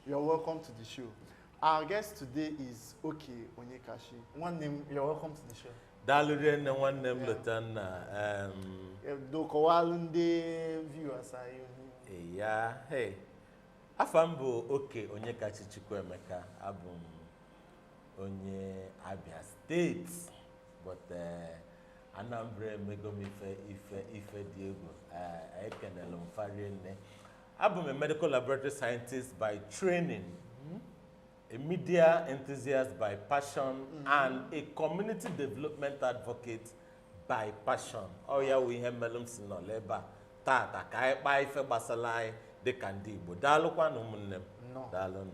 You're welcome to the show. Our guest today is Okay Onyekashi. One name, you're welcome to the show. Dalurian and one name Lutana. Do Kowalunde viewers are you? Yeah, hey. Afambo Okay Onyekashi Chukwemeka album Onye Abia State, but Anambra Megomi Ife Diego. I can alone I'm a medical laboratory scientist by training, a media enthusiast by passion, and a community development advocate by passion. Oh yeah, we have melons in Oleba. Tata kai by fe basalai de candibo. Dalokwa no munem. No. No.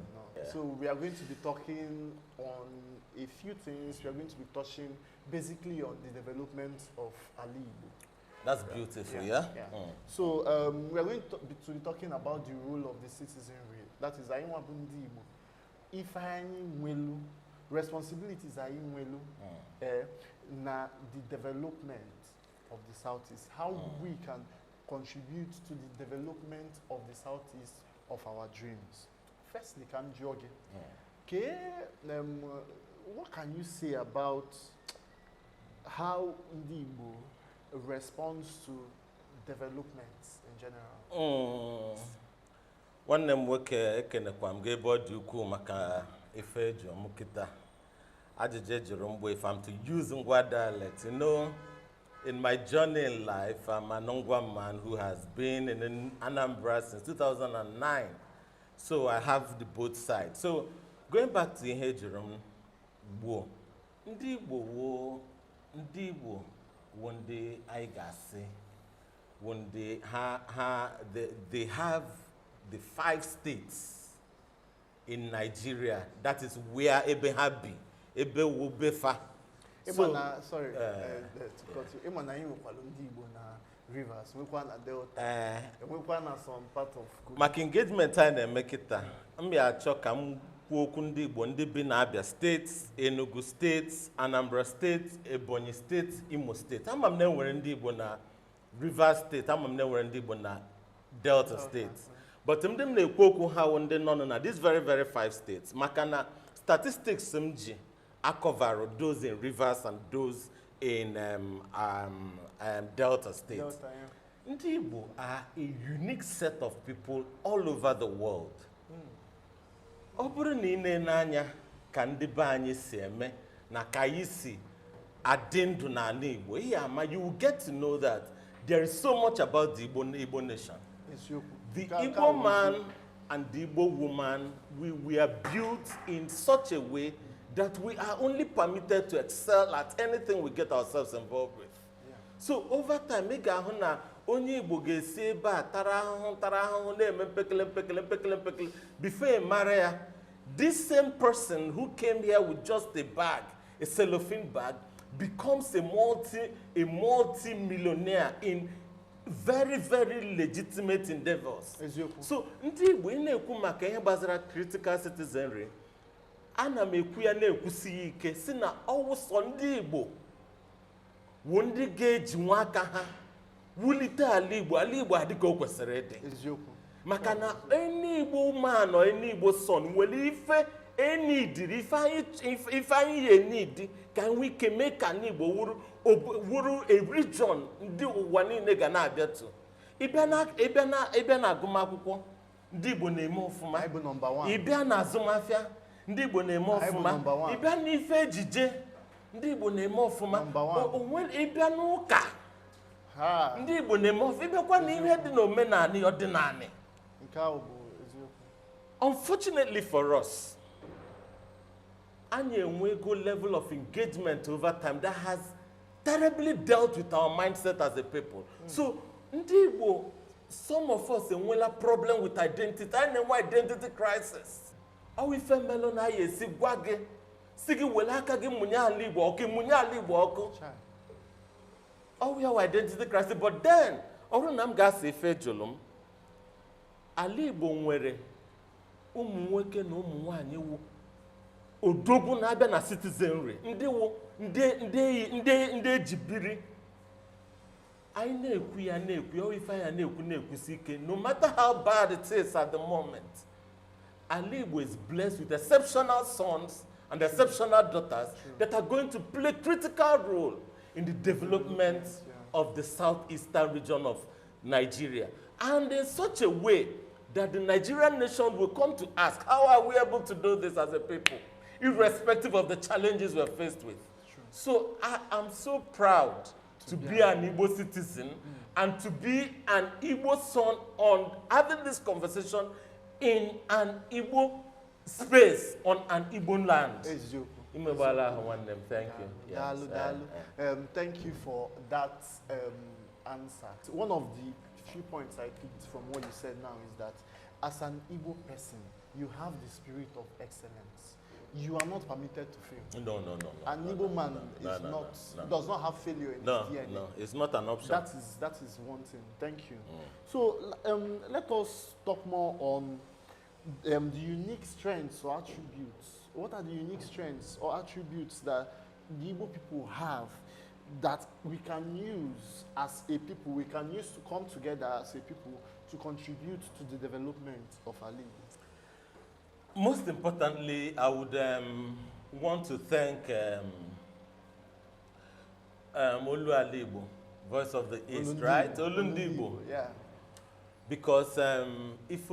So we are going to be talking on a few things. We are going to be touching basically on the development of Ali Igbo. That's beautiful, yeah? So we are going to be talking about the role of the citizenry. That is, if I will responsibilities are in na the development of the Southeast, how we can contribute to the development of the Southeast of our dreams. Firstly, okay, what can you say about how Igbo responds to developments in general? One name work ekenekwam gebo di ukwu maka ife ejo mukita. Ajije Jerombo, if I'm to use Ngwa dialect, you know, in my journey in life, I'm an Ngwa man who has been in Anambra since 2009. So I have the both sides. So going back to Ihe Jerombo, Ndi Igbo one day I say, one day they have the 5 states in Nigeria. That is where Ebe Habi, Ebe Wubefa. Sorry, to cut you. Emana you Ndi Igbo na rivers. We na Delta. We na some part of. My engagement time make it. I'm here to Ndi Igbo ndị bi na Abia State, Enugu State, Anambra State, Ebonyi State, Imo State. Ama m na-enwere ndị Igbo na Rivers State, ama m na-enwere ndị Igbo na Delta State. But ndị m na-ekwu okwu ha ndị nọ na these very 5 states. Maka na statistics m ji cover those in Rivers and those in Delta State. Delta, yeah. Ndị Igbo are a unique set of people all over the world. Oburu ni n'anya ka ndị be anyị si eme na ka anyị si adị ndụ n'ala Igbo. You will get to know that there is so much about the Igbo nation. The Igbo man and the Igbo woman, we are built in such a way that we are only permitted to excel at anything we get ourselves involved with. Yeah. So over time, onye Igbo ga-esi ebe a tara ahụhụ na-eme mpekele before mara ya, this same person who came here with just a bag, a cellophane bag, becomes a multi-millionaire in very legitimate endeavors. So ndị Igbo na-ekwu maka ihe gbasara critical citizenry, ana m ekwu ya na-ekwusi ike si na ọwụsọ ndị Igbo wo ndị ga-eji nwa aka ha wulite ala Igbo adịka o kwesịrị ịdị. Maka na any Igbo man or any Igbo son nwere ife enidiri ife anyị ye need ka we can make an Igbo wuru a region ndị ụwa niile ga na-abịatu. Ịbịa na agụmakwụkwọ ndị Igbo na-eme ọfụma. Ịbịa na azụmahịa ndị Igbo na-eme ọfụma. Ịbịa na ife ejije ndị Igbo na-eme ọfụma. Ịbịa n'ụka ndị Igbo na-eme ọfụma. Ịbịakwa na ihe dị n'omenala ọdịnala. Unfortunately for us, anyị enwego level of engagement over time that has terribly dealt with our mindset as a people. So ndị Igbo, some of us enwela problem with identity. Anyị na-enwe identity crisis. Ọ ife melụ na ya esi gwa gị si gị wele aka gị mụnye ala Igbo ọkụ, mụnye ala Igbo ọkụ. Ọ ya identity crisis. But then ọrụ na m ga-asị ife jụrụ m, ala Igbo nwere ụmụ nwoke na ụmụ nwaanyị wu odogwu na-abịa na citizenry, ndị ejibiri no matter how bad it is at the moment, Ali is blessed with exceptional sons and exceptional daughters that are going to play critical role in the development of the southeastern region of Nigeria. And in such a way that the Nigerian nation will come to ask, how are we able to do this as a people, irrespective of the challenges we're faced with? So I am so proud to be an Igbo citizen and to be an Igbo son on having this conversation in an Igbo space, on an Igbo land. Thank you. Yes. Thank you for that answer. One of the few points I picked from what you said now is that as an Igbo person, you have the spirit of excellence. You are not permitted to fail. No. An Igbo man does not have failure in his DNA. No, it's not an option. That is one thing. Thank you. So let us talk more on the unique strengths or attributes. What are the unique strengths or attributes that the Igbo people have that we can use as a people, we can use to come together as a people to contribute to the development of our Igbo? Most importantly, I would want to thank Olu Alibo, Voice of the East, right? Olu Ndibo. Yeah. Because if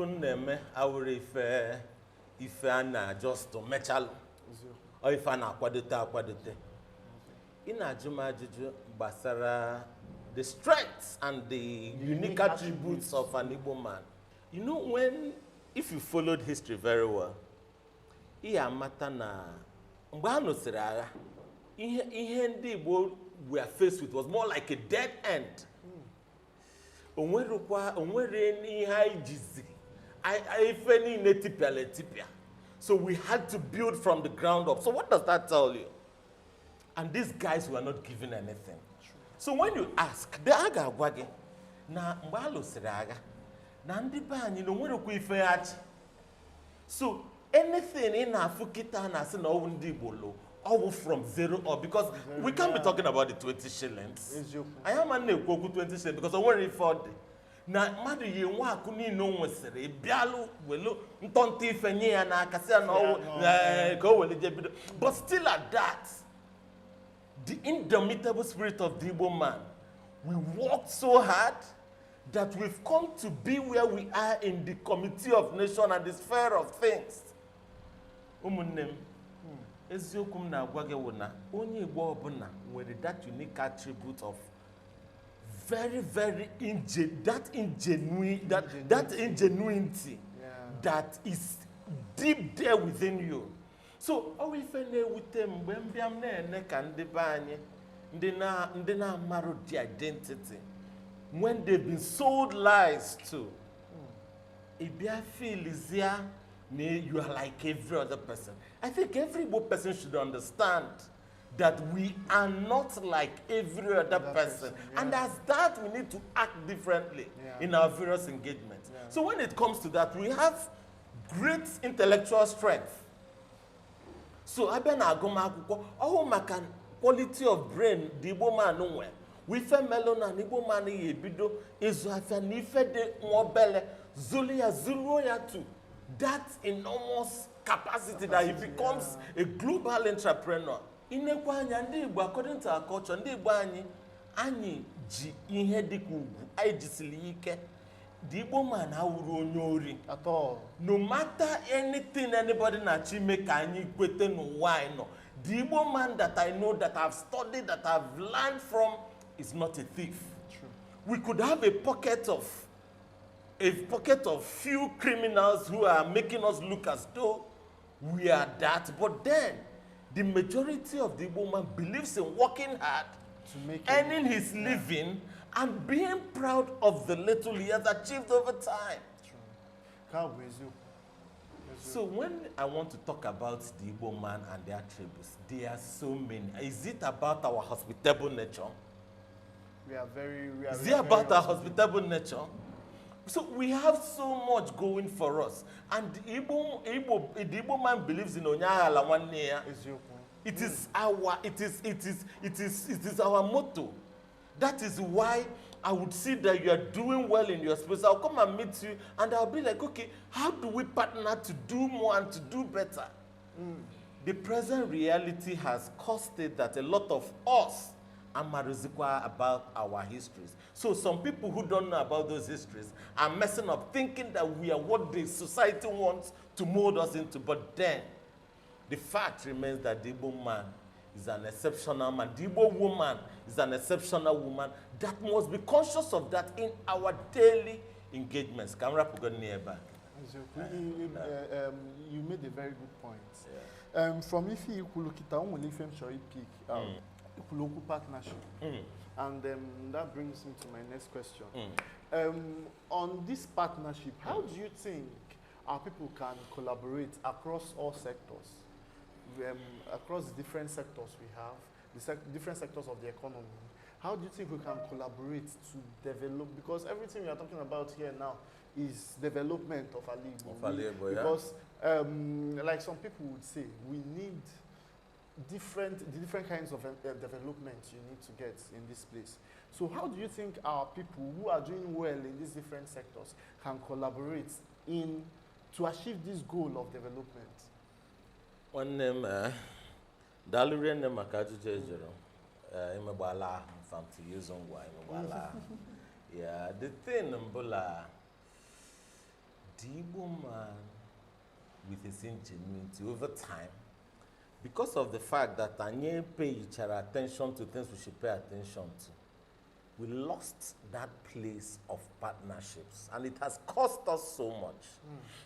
ana just to mechalo, or if ana akwadote. In Ajumajiju Basara, the strengths and the unique attributes of an Igbo man. You know, if you followed history very well, ihe ndị Igbo were faced with was more like a dead end. So we had to build from the ground up. So what does that tell you? And these guys were not given anything. So when you ask, the aga wage na mbalo siraga na ndi banyi no nwere ku ife achi. So anything in Afukita na say na ndi Igbo all from zero up, because we can't be talking about the 20 shillings. I am an ekwu 20 shillings because I want to afford it. Na madu ye nwa aku ni no nwesere bialu welo ntonti ife nye ya na akase na ko wele jebido. But still at that, the indomitable spirit of the Igbo man, we worked so hard that we've come to be where we are in the Committee of Nation and the sphere of things. Umunnem, eziokum na agwage wona, onye Igbo obuna with that unique attribute of very, very ingenuity that is deep there within you. So, we find with them when we are married the identity, when they've been sold lies to, if you feel easier, you are like every other person. I think every Igbo person should understand that we are not like every other person. Yeah. And as that, we need to act differently in our various engagements. Yeah. So when it comes to that, we have great intellectual strength. So quality of brain, the Igbo man nowhere. We fe melon and Igbo man yebido is nife de mobile zulia zuloya too. That enormous capacity that he becomes a global entrepreneur. Inekwa anya ndị Igbo, according to our culture, ndị Igbo anyị ji ihe dịka ugwu, anyị jisiri ike. The Igbo man awuru onye ori. At all. No matter anything anybody na-achọ ime ka anyị kwete n'ụwa anyị nọ, the Igbo man that I know, that I've studied, that I've learned from, is not a thief. True. We could have a pocket of few criminals who are making us look as though we are that, but then the majority of the Igbo man believes in working hard, to make earning his living, and being proud of the little he has achieved over time. True. So when I want to talk about the Igbo man and their attributes, there are so many. Is it about our hospitable nature? Is it about our hospitable nature? So we have so much going for us, and the Igbo man believes in Onyahala one year. It is our motto. That is why I would see that you are doing well in your space. I'll come and meet you, and I'll be like, okay, how do we partner to do more and to do better? The present reality has caused it that a lot of us are marizikwa about our histories. So some people who don't know about those histories are messing up, thinking that we are what the society wants to mold us into. But then, the fact remains that the Igbo man is an exceptional man. The Igbo woman is an exceptional woman that must be conscious of that in our daily engagements. Camera put nearby. You made a very good point. Yeah. From Ifi Ikulukita, only fame shall pick Ikuluku partnership. And that brings me to my next question. On this partnership, how do you think our people can collaborate across all sectors? Across the different sectors we have, different sectors of the economy. How do you think we can collaborate to develop? Because everything we are talking about here now is development of Igbo. Because, like some people would say, we need the different kinds of development you need to get in this place. So how do you think our people who are doing well in these different sectors can collaborate to achieve this goal of development? One name, Dalurian name, Makajujero, Imabala, from to use on Imabala. Yeah, the thing, Mbola, the Igbo man with his ingenuity over time, because of the fact that Anye pay each other attention to things we should pay attention to, we lost that place of partnerships, and it has cost us so much.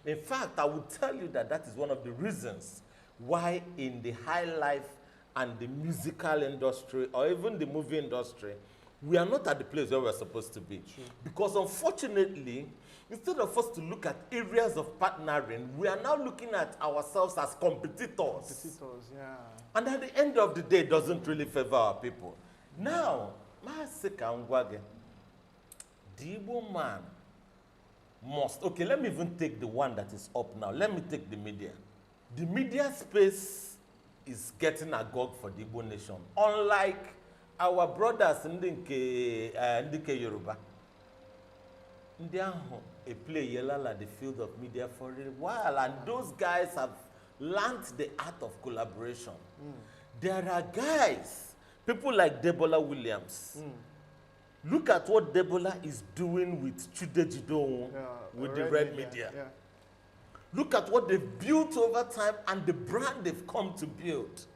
In fact, I would tell you that that is one of the reasons why in the high life and the musical industry, or even the movie industry, we are not at the place where we're supposed to be. True. Because unfortunately, instead of us to look at areas of partnering, we are now looking at ourselves as competitors. Competitors, yeah. And at the end of the day, it doesn't really favor our people. Now, the Igbo man must, okay, let me even take the one that is up now. Let me take the media. The media space is getting agog for the Igbo nation. Unlike our brothers in the Yoruba, they play at the field of media for a while, and those guys have learned the art of collaboration. There are guys, people like Debola Williams. Look at what Debola is doing with Chude Jidon, with the red media. Yeah. Look at what they've built over time and the brand they've come to build.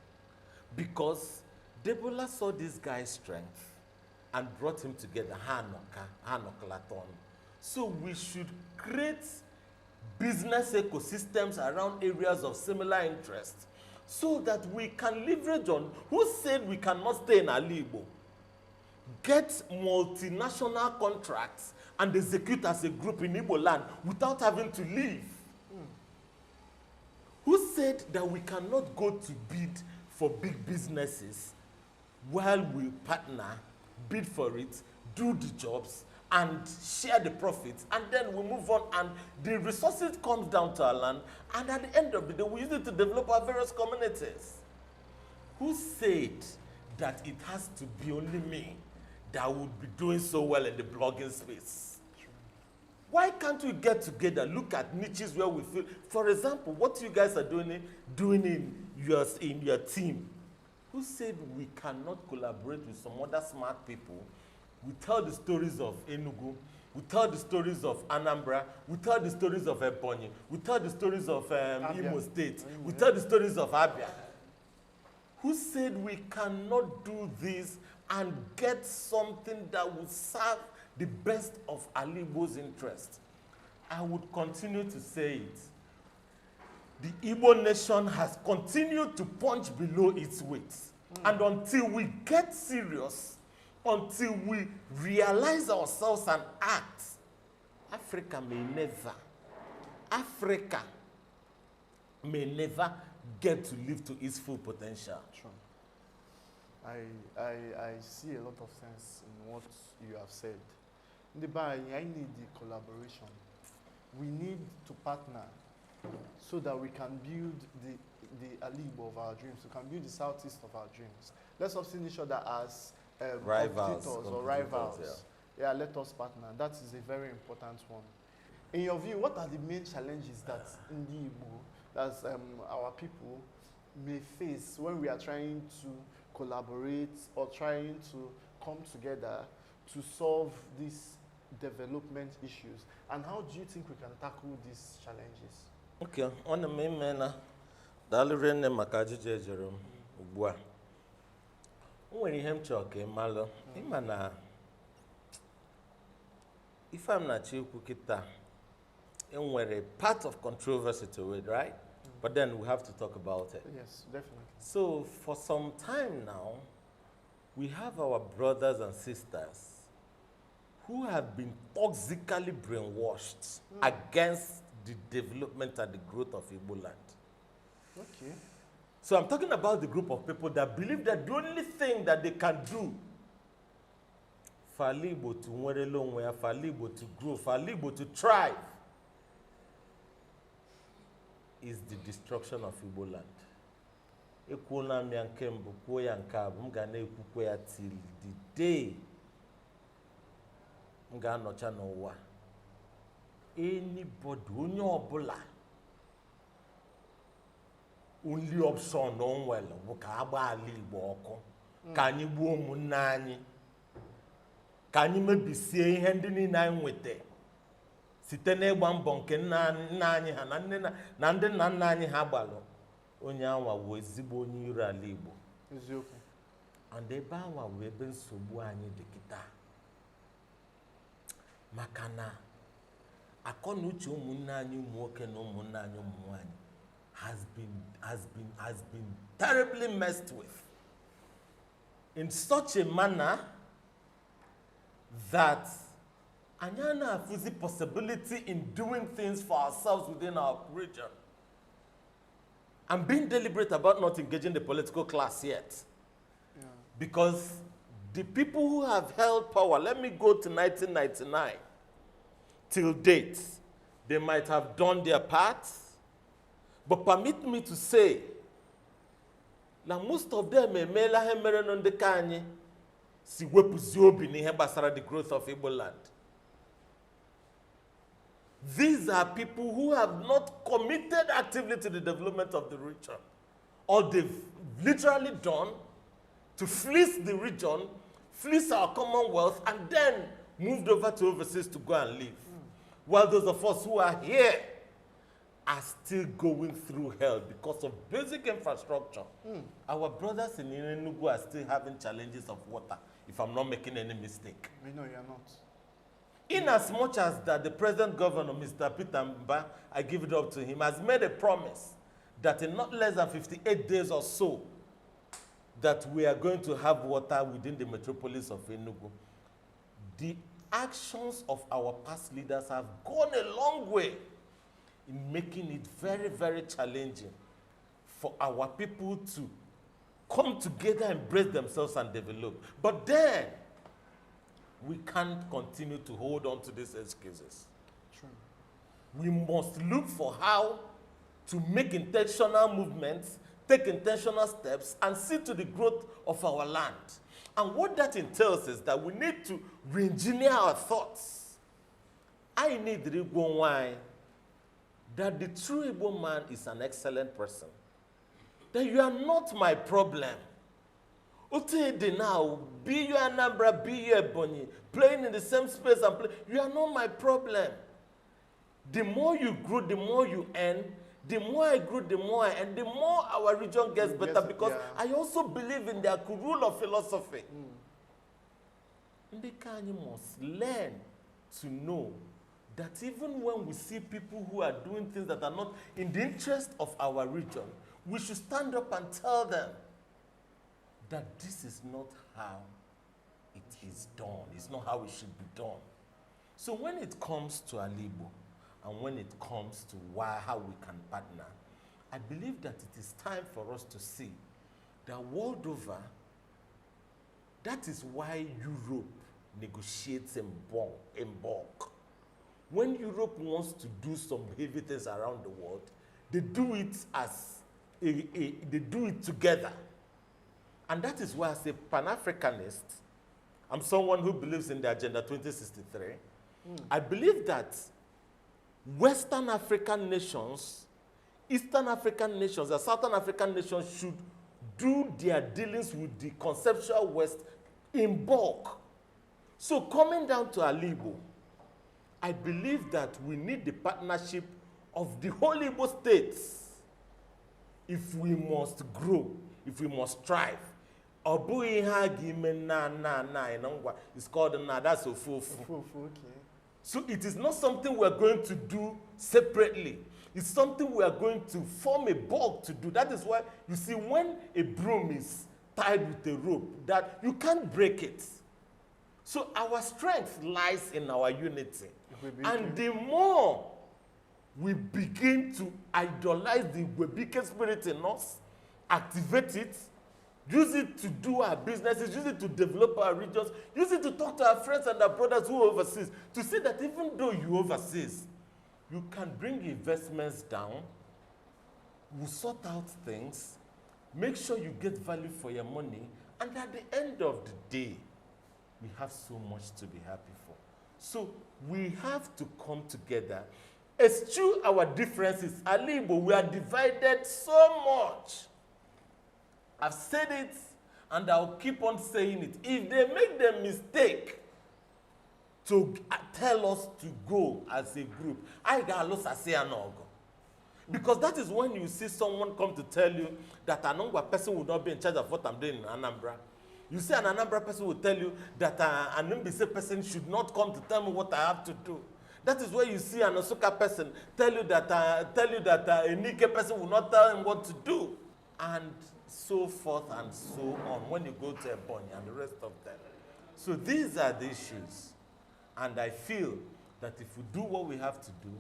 Because Debola saw this guy's strength and brought him together. So we should create business ecosystems around areas of similar interest so that we can leverage on who said we cannot stay in Igbo, get multinational contracts and execute as a group in Igbo land without having to leave. Who said that we cannot go to bid for big businesses while we partner, bid for it, do the jobs, and share the profits, and then we move on, and the resources comes down to our land, and at the end of the day, we use it to develop our various communities. Who said that it has to be only me that would be doing so well in the blogging space? Why can't we get together, look at niches where we feel, for example, what you guys are doing in your team? Who said we cannot collaborate with some other smart people? We tell the stories of Enugu, we tell the stories of Anambra, we tell the stories of Ebonyi, we tell the stories of Imo State, we tell the stories of Abia. Who said we cannot do this and get something that will serve the best of Igbo's interest? I would continue to say it. The Igbo nation has continued to punch below its weight. And until we get serious, until we realize ourselves and act, Africa may never get to live to its full potential. True. I see a lot of sense in what you have said. I need the collaboration. We need to partner so that we can build the Igbo of our dreams. We can build the southeast of our dreams. Let's not see each other as competitors or rivals. yeah, let us partner. That is a very important one. In your view, what are the main challenges that in the Igbo, that our people may face when we are trying to collaborate or trying to come together to solve these development issues? And how do you think we can tackle these challenges? Okay, on the main manner, Dalrene Makaji Jerome, Ubwa. When you hem choke, Malo, Imana. If I'm not sure, and we're a part of controversy to it, right? But then we have to talk about it. Yes, definitely. So for some time now, we have our brothers and sisters who have been toxically brainwashed against the development and the growth of Igbo land. Okay. So I'm talking about the group of people that believe that the only thing that they can do for Igbo to nwere for Igbo to grow, for Igbo to thrive, is the destruction of Igbo land. Ekwuola m ya nke mbụ, kwuo ya nke abụ, m ga na-ekwukwe ya till the day m ga-anọcha n'ụwa. Anybody, onye ọbụla, only option o nwere bụ ka agba ala Igbo ọkụ, ka anyị gbuo ụmụnne anyị, ka anyị mebisie ihe ndị niile anyị nweta site n'ịgba mbọ nke nna anyị ha na ndị nna nna anyị ha gbalụ. Onye anwa wụ ezigbo onye iro ala Igbo. Eziokwu. And ebe anwa wụ ebe nsogbu anyị dị kịta. Maka na akọ na uche ụmụnne anyị ụmụ nwoke na ụmụnne anyị ụmụ nwanyị has been terribly messed with in such a manner that anyana have the possibility in doing things for ourselves within our region. I'm being deliberate about not engaging the political class yet. Yeah. Because the people who have held power, let me go to 1999, till date, they might have done their part, but permit me to say, now most of them emela hemere no ndeka anyị si wepuzi obi n'ihe gbasara the growth of Igbo land. These are people who have not committed actively to the development of the region. All they've literally done to fleece the region, fleece our commonwealth, and then moved over to overseas to go and live. While those of us who are here are still going through hell because of basic infrastructure. Our brothers in Enugu are still having challenges of water, if I'm not making any mistake. We know you're not. In as much as that the present governor, Mr. Peter Mba, I give it up to him, has made a promise that in not less than 58 days or so, that we are going to have water within the metropolis of Enugu. The actions of our past leaders have gone a long way in making it very, very challenging for our people to come together, embrace themselves, and develop. But then, we can't continue to hold on to these excuses. True. We must look for how to make intentional movements, take intentional steps, and see to the growth of our land. And what that entails is that we need to re-engineer our thoughts. I need to go why that the true Igbo man is an excellent person. That you are not my problem. Utede now, be you Anambra, be you Ebonyi, playing in the same space and play. You are not my problem. The more you grow, the more you earn. The more I grow, the more I earn. The more our region gets better, because I also believe in their rule of philosophy. Ndekani must learn to know that even when we see people who are doing things that are not in the interest of our region, we should stand up and tell them that this is not how it is done. It's not how it should be done. So when it comes to Alibo, and when it comes to how we can partner, I believe that it is time for us to see that world over, that is why Europe negotiates in bulk. When Europe wants to do some heavy things around the world, they do it as they do it together. And that is why as a Pan-Africanist, I'm someone who believes in the Agenda 2063. I believe that Western African nations, Eastern African nations, and Southern African nations should do their dealings with the conceptual West in bulk. So coming down to Igbo, I believe that we need the partnership of the whole Igbo states if we must grow, if we must strive. It's called that's Ofufu. Okay. So it is not something we are going to do separately. It's something we are going to form a bulk to do. That is why you see when a broom is tied with a rope, that you can't break it. So our strength lies in our unity. And the more we begin to idolize the Webike spirit in us, activate it, use it to do our businesses, use it to develop our regions, use it to talk to our friends and our brothers who are overseas, to see that even though you're overseas, you can bring investments down, we'll sort out things, make sure you get value for your money, and at the end of the day, we have so much to be happy for. So we have to come together, eschew our differences. Igbo, we are divided so much. I've said it, and I'll keep on saying it. If they make the mistake to tell us to go as a group, I got lost as a no. Because that is when you see someone come to tell you that an Anambra person will not be in charge of what I'm doing in Anambra. You see an Anambra person will tell you that an Mbise person should not come to tell me what I have to do. That is where you see an Osuka person tell you that a Nike person will not tell him what to do. And so forth and so on when you go to Ebonyi and the rest of them. So these are the issues. And I feel that if we do what we have to do,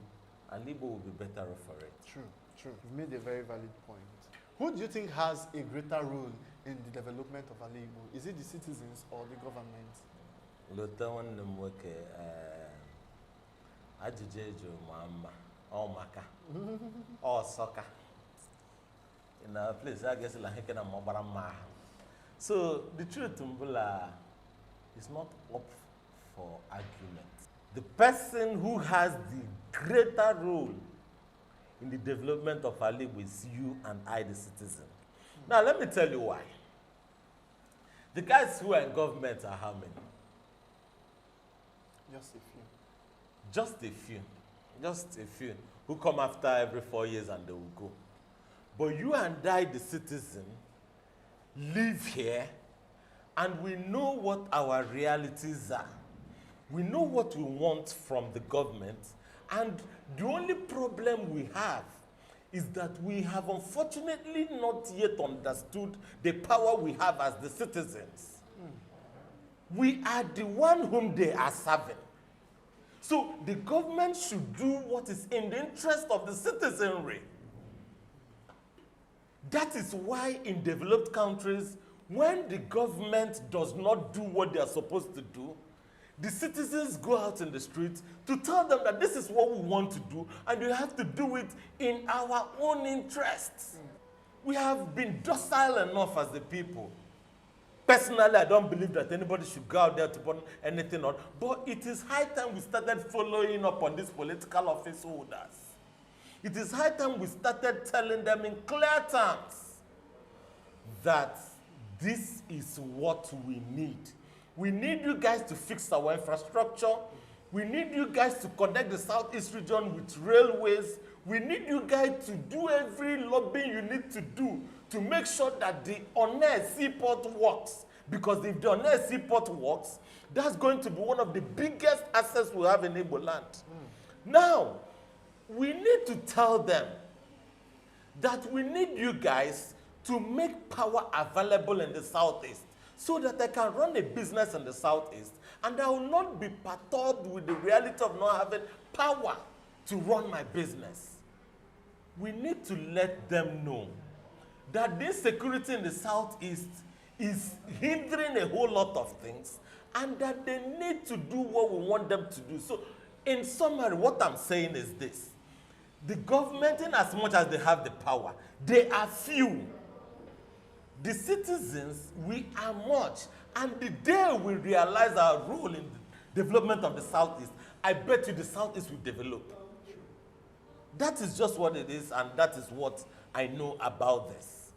Igbo will be better off for it. True, true. You've made a very valid point. Who do you think has a greater role in the development of Igbo? Is it the citizens or the government? In a place, I guess like so the truth is not up for argument. The person who has the greater role in the development of Igbo is you and I, the citizen. Now let me tell you why. The guys who are in government are how many? Just a few. Just a few. Just a few who come after every 4 years and they will go. But you and I, the citizen, live here and we know what our realities are. We know what we want from the government, and the only problem we have is that we have unfortunately not yet understood the power we have as the citizens. We are the one whom they are serving. So the government should do what is in the interest of the citizenry. That is why in developed countries, when the government does not do what they are supposed to do, the citizens go out in the streets to tell them that this is what we want to do, and we have to do it in our own interests. We have been docile enough as the people. Personally, I don't believe that anybody should go out there to put anything on, but it is high time we started following up on these political office holders. It is high time we started telling them in clear terms that this is what we need. We need you guys to fix our infrastructure. We need you guys to connect the Southeast region with railways. We need you guys to do every lobbying you need to do to make sure that the Onne seaport works. Because if the Onne seaport works, that's going to be one of the biggest assets we have in Igbo land. Now, we need to tell them that we need you guys to make power available in the Southeast so that I can run a business in the Southeast and I will not be perturbed with the reality of not having power to run my business. We need to let them know that this security in the Southeast is hindering a whole lot of things and that they need to do what we want them to do. So, in summary, what I'm saying is this. The government, in as much as they have the power, they are few. The citizens, we are much. And the day we realize our role in the development of the Southeast, I bet you the Southeast will develop. That is just what it is, and that is what I know about this.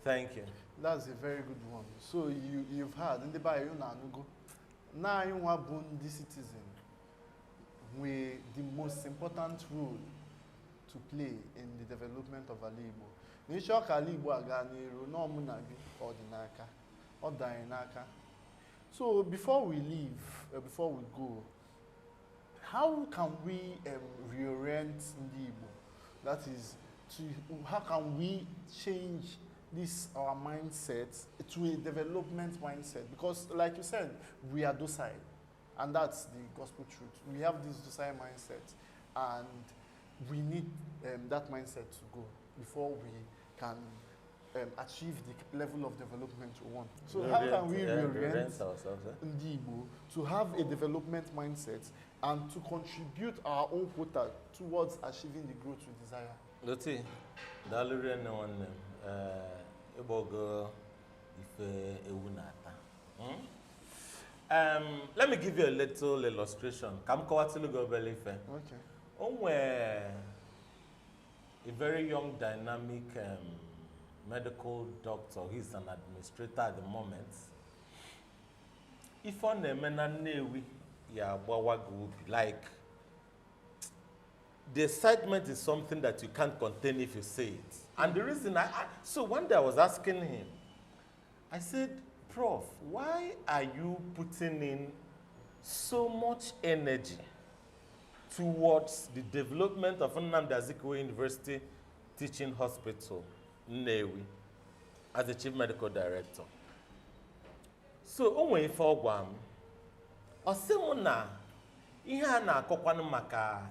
Thank you. That's a very good one. So you've heard in the Bible now you want the citizen with the most important role to play in the development of Igbo. N'isho ka Igbo aga n'iru no mu na gi odinaka odainaka. So before we leave, before we go, how can we reorient Igbo? That is, how can we change this our mindset to a development mindset? Because like you said, we are docile, and that's the gospel truth. We have this docile mindset, and we need that mindset to go before we can achieve the level of development we want. So how can we reorient Igbo to have a development mindset and to contribute our own quota towards achieving the growth we desire? Loti, dalure ne one ebogo ife ewunata. Let me give you a little illustration. Kam kawatilu go believe. Okay. A very young, dynamic medical doctor. He's an administrator at the moment. If on a menanewi, like the excitement is something that you can't contain if you say it. And the reason so one day I was asking him, I said, Prof, why are you putting in so much energy towards the development of Nnamdi Azikiwe University Teaching Hospital, Nnewi, as the Chief Medical Director? So, onwe ife ọgwa m, ọsị m na ihe a na-akọkwanụ maka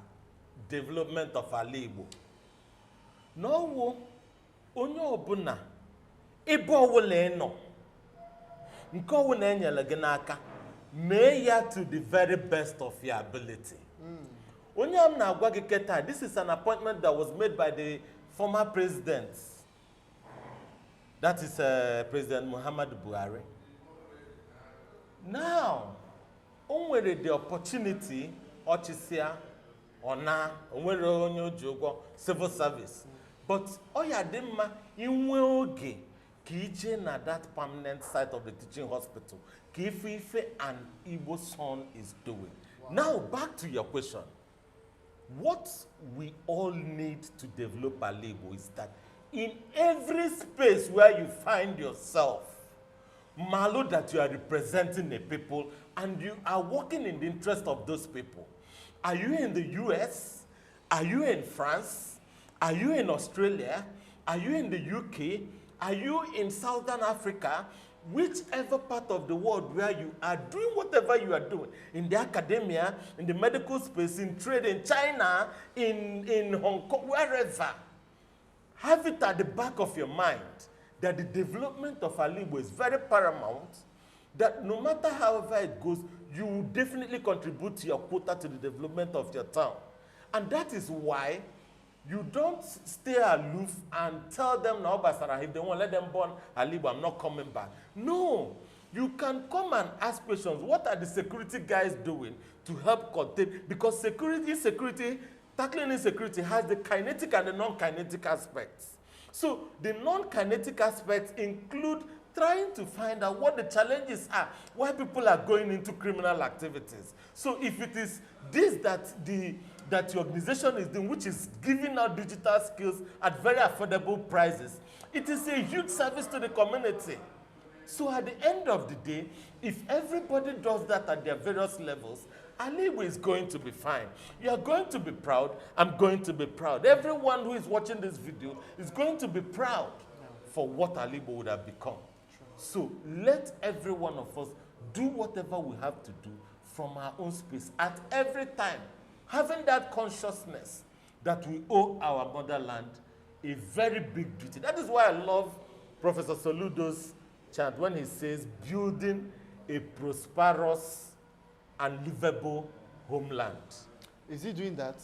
development of ala Igbo. N'ọwụ onye ọbụla ebe ọwụla ị nọ, nke ọwụla enyere gị n'aka, mee ya to the very best of your ability. Onye am na-agwa gị keta, this is an appointment that was made by the former president. That is President Muhammadu Buhari. Now, onwere the opportunity, ochisia, ona, onwere onye oji ụgwọ civil service. But oya dimma inwe oge ka ije na that permanent site of the teaching hospital, ka ife an Igbo son is doing. Wow. Now, back to your question. What we all need to develop a label is that in every space where you find yourself, malo that you are representing a people and you are working in the interest of those people. Are you in the US? Are you in France? Are you in Australia? Are you in the UK? Are you in Southern Africa? Whichever part of the world where you are doing whatever you are doing, in the academia, in the medical space, in trade, in China, in Hong Kong, wherever, have it at the back of your mind that the development of Igbo is very paramount, that no matter however it goes, you will definitely contribute to your quota to the development of your town. And that is why you don't stay aloof and tell them, now, Basara, if they won't let them born Igbo, I'm not coming back. No, you can come and ask questions. What are the security guys doing to help contain? Because tackling insecurity has the kinetic and the non-kinetic aspects. So the non-kinetic aspects include trying to find out what the challenges are, why people are going into criminal activities. So if it is this that your organization is doing, which is giving out digital skills at very affordable prices, it is a huge service to the community. So at the end of the day, if everybody does that at their various levels, Igbo is going to be fine. You are going to be proud. I'm going to be proud. Everyone who is watching this video is going to be proud for what Igbo would have become. So let every one of us do whatever we have to do from our own space at every time, having that consciousness that we owe our motherland a very big duty. That is why I love Professor Soludo's chant when he says, building a prosperous and livable homeland. Is he doing that?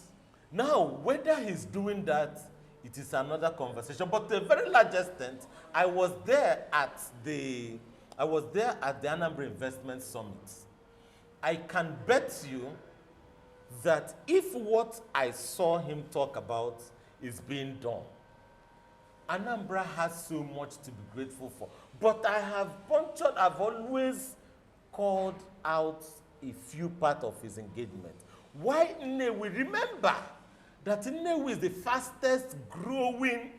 Now, whether he's doing that, it is another conversation. But to a very large extent, I was there at the I was there at the Anambra Investment Summit. I can bet you that if what I saw him talk about is being done, Anambra has so much to be grateful for. But I've always called out a few parts of his engagement. Why Nnewi? Remember that Nnewi is the fastest growing,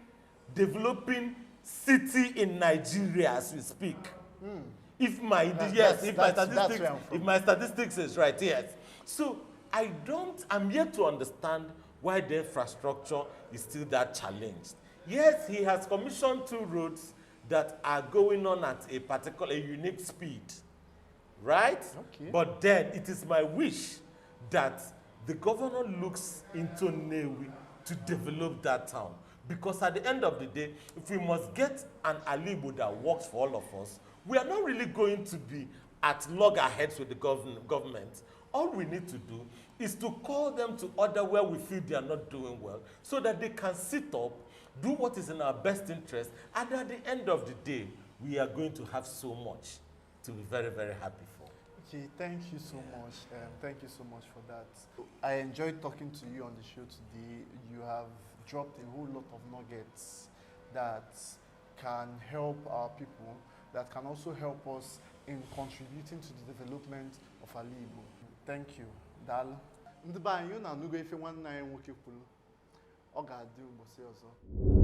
developing city in Nigeria as we speak. If my statistics is right, yes. So I'm yet to understand why the infrastructure is still that challenged. Yes, he has commissioned 2 roads that are going on at a unique speed, right? Okay. But then it is my wish that the governor looks into Nnewi to develop that town. Because at the end of the day, if we must get an Alibo that works for all of us, we are not really going to be at loggerheads with the government. All we need to do is to call them to order where we feel they are not doing well, so that they can sit up, do what is in our best interest, and at the end of the day, we are going to have so much to be very, very happy for. Okay, thank you so much. Thank you so much for that. I enjoyed talking to you on the show today. You have dropped a whole lot of nuggets that can help our people, that can also help us in contributing to the development of Ali Igbo. Thank you. Dal. Ndị be anyị na-anụgo ife nwanne anyị nwoke kwuru. Ọ ga-adị ụbọchị ọzọ.